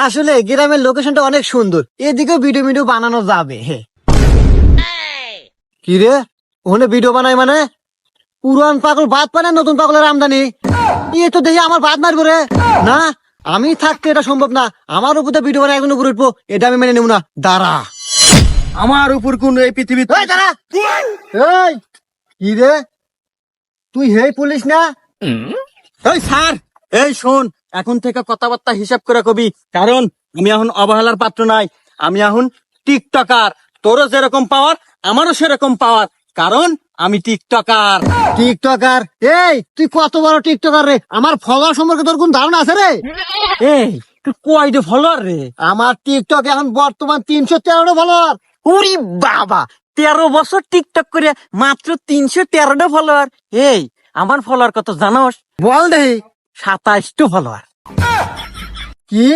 আসলে গ্রামের লোকেশনটা অনেক সুন্দর, এদিকেও ভিডিও ভিডিও বানানো যাবে। হে কি রে, ওখানে ভিডিও বানাই মানে পুরান পাগল ভাত পায় না নতুন পাগলের আমদানি? এ তো দেখি আমার ভাত মারবো রে। না, আমি থাকতে এটা সম্ভব না। আমার উপরে ভিডিও বানাই একজন উপরে উঠবো, এটা আমি মেনে নেব না। দাঁড়া, আমার উপর কোন এই পৃথিবী এই দাঁড়া। এই কি রে, তুই হেই পুলিশ না? এই স্যার, এই শোন, এখন থেকে কথাবার্তা হিসাব করে কবি, কারণ আমি এখন অবহেলার পাত্র নাই। আমি এখন টিকটকার। তোরও যেরকম পাওয়ার আমারও সেরকম পাওয়ার, কারণ আমি টিকটকার। টিকটকার? এই তুই কত বড় টিকটকার রে? আমার ফলোয়ার সম্পর্কে তোর কোন ধারণা আছে রে? এই তুই কয়টা ফলোয়ার রে? আমার টিকটক এখন বর্তমান 313টা ফলোয়ার। ওরে বাবা, 13 বছর টিকটক করে মাত্র 313টা ফলোয়ার। এই আমার ফলোয়ার কত জানোস? বল দেখি। 27টা ফলোয়ার। কি